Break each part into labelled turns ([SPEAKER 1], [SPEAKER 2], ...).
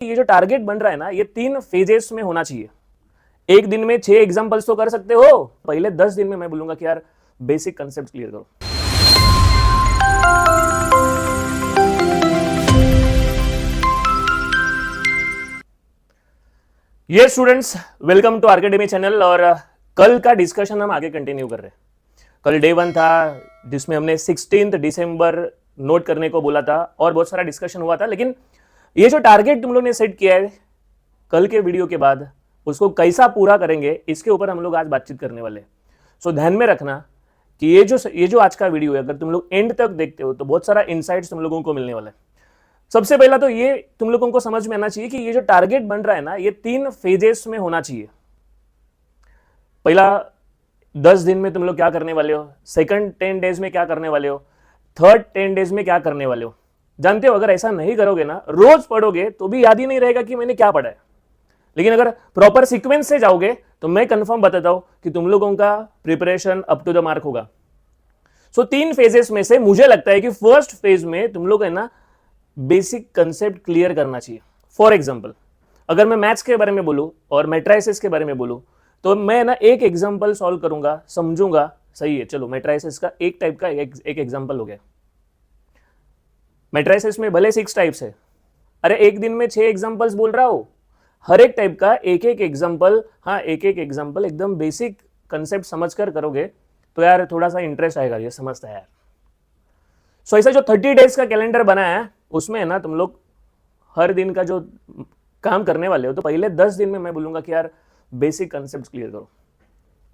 [SPEAKER 1] ये जो टारगेट बन रहा है ना, ये 3 फेजेस में होना चाहिए। एक दिन में 6 एग्जांपल्स तो कर सकते हो, पहले 10 दिन में मैं बोलूंगा कि यार बेसिक कंसेप्ट क्लियर करो। ये स्टूडेंट्स, वेलकम टू आर्केडमी चैनल। और कल का डिस्कशन हम आगे कंटिन्यू कर रहे हैं। कल डे 1 था जिसमें हमने 16 दिसंबर नोट करने को बोला था और बहुत सारा डिस्कशन हुआ था। लेकिन ये जो टारगेट तुम लोग ने सेट किया है कल के वीडियो के बाद, उसको कैसा पूरा करेंगे इसके ऊपर हम लोग आज बातचीत करने वाले। सो ध्यान में रखना कि ये जो आज का वीडियो है, अगर तुम लोग एंड तक देखते हो तो बहुत सारा इनसाइट्स तुम लोगों को मिलने वाला है। सबसे पहला तो ये तुम लोगों को समझ में आना चाहिए कि ये जो टारगेट बन रहा है ना, ये 3 फेजेस में होना चाहिए। पहला 10 दिन में तुम लोग क्या करने वाले हो, सेकंड 10 डेज में क्या करने वाले हो, थर्ड 10 डेज में क्या करने वाले हो। जानते हो, अगर ऐसा नहीं करोगे ना, रोज पढ़ोगे तो भी याद ही नहीं रहेगा कि मैंने क्या पढ़ा है। लेकिन अगर प्रॉपर सीक्वेंस से जाओगे तो मैं कंफर्म बताता हूं कि तुम लोगों का preparation up to the mark होगा। सो 3 फेजेस में से मुझे लगता है कि फर्स्ट फेज में तुम लोग है ना बेसिक कंसेप्ट क्लियर करना चाहिए। फॉर एग्जाम्पल, अगर मैं मैथ्स के बारे में बोलूं और मैट्राइसिस के बारे में बोलूं तो मैं ना एक एग्जाम्पल सॉल्व करूंगा, समझूंगा। सही है, चलो मैट्राइसिस का एक टाइप का एक एग्जाम्पल हो गया। मैट्राइसिस में भले 6 टाइप्स है, अरे एक दिन में 6 एग्जाम्पल्स बोल रहा हूं, हर एक टाइप का एक एक एग्जाम्पल। हाँ, एक एक एग्जाम्पल एकदम बेसिक कंसेप्ट समझ कर करोगे तो यार थोड़ा सा इंटरेस्ट आएगा, ये समझता है यार। सो ऐसा जो 30 डेज का कैलेंडर बनाया है उसमें है ना तुम लोग हर दिन का जो काम करने वाले हो, तो पहले 10 दिन में मैं बोलूंगा कि यार बेसिक कंसेप्ट क्लियर करो।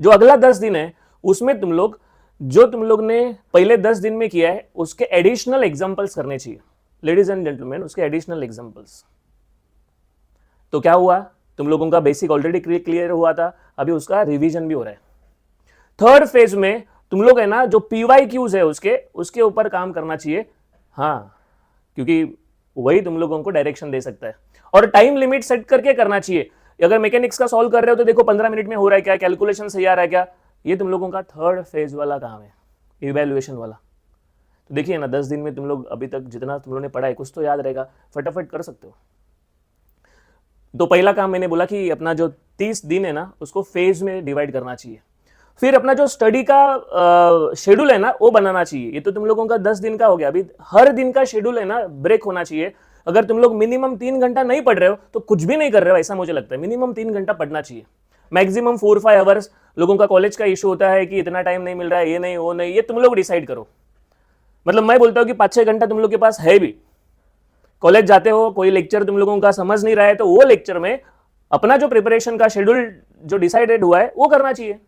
[SPEAKER 1] जो अगला 10 दिन है उसमें तुम लोग जो तुम लोग ने पहले 10 दिन में किया है उसके एडिशनल एग्जांपल्स करने चाहिए। लेडीज एंड जेंटलमैन, उसके एडिशनल एग्जांपल्स। तो क्या हुआ, तुम लोगों का बेसिक ऑलरेडी क्लियर हुआ था, अभी उसका रिवीजन भी हो रहा है। थर्ड फेज में तुम लोग है ना जो PYQs है उसके ऊपर काम करना चाहिए। हाँ, क्योंकि वही तुम लोगों को डायरेक्शन दे सकता है। और टाइम लिमिट सेट करके करना चाहिए। अगर मैकेनिक्स का सॉल्व कर रहे हो तो देखो 15 मिनट में हो रहा है क्या, कैलकुलेशन सही आ रहा है क्या। ये तुम लोगों का थर्ड फेज वाला काम है, इवैल्यूएशन वाला। तो देखिए ना, 10 दिन में तुम लोग अभी तक जितना तुम लोगों ने पढ़ा है कुछ तो याद रहेगा, फटाफट कर सकते हो। तो पहला काम मैंने बोला कि अपना जो 30 दिन है ना उसको फेज में डिवाइड करना चाहिए। फिर अपना जो स्टडी का शेड्यूल है ना वो बनाना चाहिए। ये तो तुम लोगों का 10 दिन का हो गया। अभी हर दिन का शेड्यूल है ना ब्रेक होना चाहिए। अगर तुम लोग मिनिमम 3 घंटा नहीं पढ़ रहे हो तो कुछ भी नहीं कर रहे हो, ऐसा मुझे लगता है। मिनिमम 3 घंटा पढ़ना चाहिए, मैक्सिमम 4-5 आवर्स। लोगों का कॉलेज का इशू होता है कि इतना टाइम नहीं मिल रहा है, ये नहीं वो नहीं, ये तुम लोग डिसाइड करो। मतलब मैं बोलता हूँ कि 5-6 घंटा तुम लोग के पास है भी। कॉलेज जाते हो, कोई लेक्चर तुम लोगों का समझ नहीं रहा है तो वो लेक्चर में अपना जो प्रिपरेशन का शेड्यूल जो डिसाइडेड हुआ है वो करना चाहिए।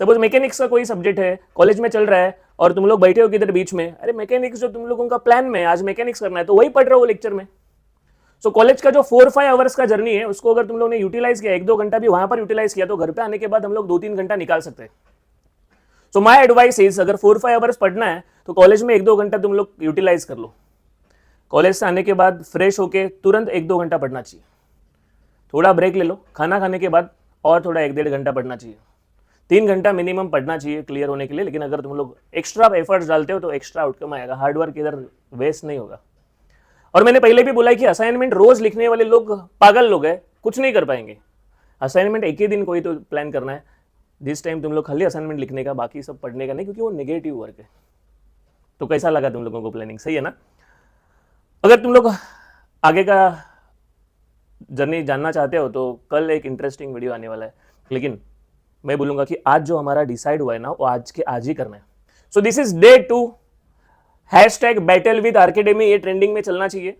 [SPEAKER 1] सपोज मैकेनिक्स का कोई सब्जेक्ट है, कॉलेज में चल रहा है और तुम लोग बैठे हो किधर बीच में, अरे मैकेनिक्स जो तुम लोगों का प्लान में आज मैकेनिक्स करना है तो वही पढ़ रहे हो लेक्चर में। सो कॉलेज का जो 4-5 आवर्स का जर्नी है उसको अगर तुम लोग ने यूटिलाइज किया, 1-2 घंटा भी वहां पर यूटिलाइज किया, तो घर पे आने के बाद हम लोग 2-3 घंटा निकाल सकते हैं। सो माई एडवाइस इज, अगर 4-5 आवर्स पढ़ना है तो कॉलेज में 1-2 घंटा तुम लोग यूटिलाइज कर लो। कॉलेज से आने के बाद फ्रेश होके तुरंत 1-2 घंटा पढ़ना चाहिए। थोड़ा ब्रेक ले लो, खाना खाने के बाद और थोड़ा 1-1.5 घंटा पढ़ना चाहिए। 3 घंटा मिनिमम पढ़ना चाहिए क्लियर होने के लिए। लेकिन अगर तुम लोग एक्स्ट्रा एफर्ट्स डालते हो तो एक्स्ट्रा आउटकम आएगा, हार्डवर्क इधर वेस्ट नहीं होगा। और मैंने पहले भी बोला कि असाइनमेंट रोज लिखने वाले लोग पागल लोग हैं, कुछ नहीं कर पाएंगे। असाइनमेंट एक ही दिन कोई तो प्लान करना है। दिस टाइम तुम लोग खाली असाइनमेंट लिखने का, बाकी सब पढ़ने का नहीं, क्योंकि वो नेगेटिव वर्क है। तो कैसा लगा तुम लोगों को प्लानिंग, सही है ना? अगर तुम लोग आगे का जर्नी जानना चाहते हो तो कल एक इंटरेस्टिंग वीडियो आने वाला है। लेकिन मैं बोलूंगा कि आज जो हमारा डिसाइड हुआ है ना वो आज के आज ही करना है। So this is day 2, #battle with आर्केडमी। ये ट्रेंडिंग में चलना चाहिए।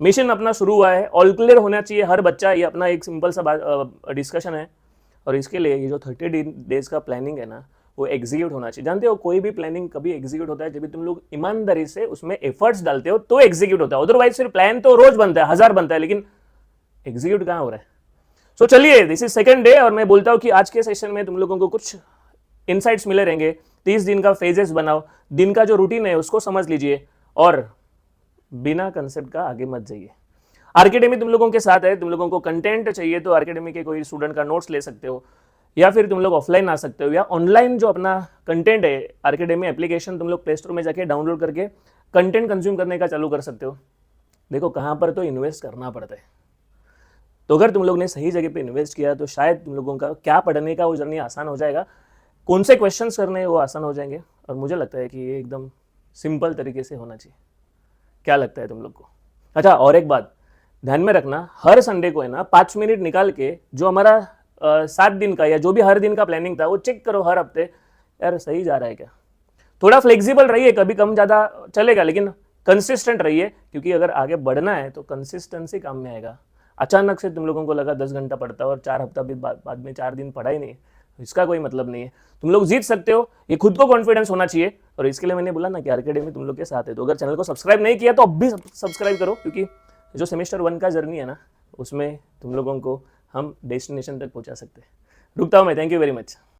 [SPEAKER 1] मिशन अपना शुरू हुआ है, ऑल क्लियर होना चाहिए हर बच्चा। ये अपना एक सिंपल सा डिस्कशन है और इसके लिए ये जो 30 डेज का प्लानिंग है ना वो एग्जीक्यूट होना चाहिए। जानते हो, कोई भी प्लानिंग कभी एग्जीक्यूट होता है जब तुम लोग ईमानदारी से उसमें एफर्ट्स डालते हो तो एग्जीक्यूट होता है। अदरवाइज फिर प्लान तो रोज बनता है, 1000 बनता है, लेकिन एग्जीक्यूट कहां हो रहा है। सो चलिए, दिस इज सेकंड डे और मैं बोलता हूं कि आज के सेशन में तुम लोगों को कुछ इनसाइट्स मिले रहेंगे। 30 दिन का फेजेस बनाओ, दिन का जो रूटीन है उसको समझ लीजिए और बिना कंसेप्ट का आगे मत जाइए। आर्केडमी तुम लोगों के साथ है। तुम लोगों को कंटेंट चाहिए तो आर्केडमी के कोई स्टूडेंट का नोट्स ले सकते हो, या फिर तुम लोग ऑफलाइन आ सकते हो, या ऑनलाइन जो अपना कंटेंट है आर्केडमी एप्लीकेशन तुम लोग प्ले स्टोर में जाके डाउनलोड करके कंटेंट कंज्यूम करने का चालू कर सकते हो। देखो कहाँ पर तो इन्वेस्ट करना पड़ता है, तो अगर तुम लोग ने सही जगह पे इन्वेस्ट किया तो शायद तुम लोगों का क्या पढ़ने का वो जर्नी आसान हो जाएगा, कौन से क्वेश्चंस करने हैं वो आसान हो जाएंगे। और मुझे लगता है कि ये एकदम सिंपल तरीके से होना चाहिए। क्या लगता है तुम लोग को? अच्छा, और एक बात ध्यान में रखना, हर संडे को है ना 5 मिनट निकाल के जो हमारा 7 दिन का या जो भी हर दिन का प्लानिंग था वो चेक करो हर हफ्ते, यार सही जा रहा है क्या। थोड़ा फ्लेक्सिबल रहिए, कभी कम ज़्यादा चलेगा, लेकिन कंसिस्टेंट रहिए, क्योंकि अगर आगे बढ़ना है तो कंसिस्टेंसी काम में आएगा। अचानक से तुम लोगों को लगा 10 घंटा पढ़ता है और 4 हफ्ता भी बाद में 4 दिन पढ़ा ही नहीं, इसका कोई मतलब नहीं है। तुम लोग जीत सकते हो, ये खुद को कॉन्फिडेंस होना चाहिए, और इसके लिए मैंने बोला ना कि अकेडमी तुम लोग के साथ है। तो अगर चैनल को सब्सक्राइब नहीं किया तो अब भी सब्सक्राइब करो, क्योंकि जो सेमेस्टर 1 का जर्नी है ना, उसमें तुम लोगों को हम डेस्टिनेशन तक पहुंचा सकते हैं। रुकता हूं मैं, थैंक यू वेरी मच।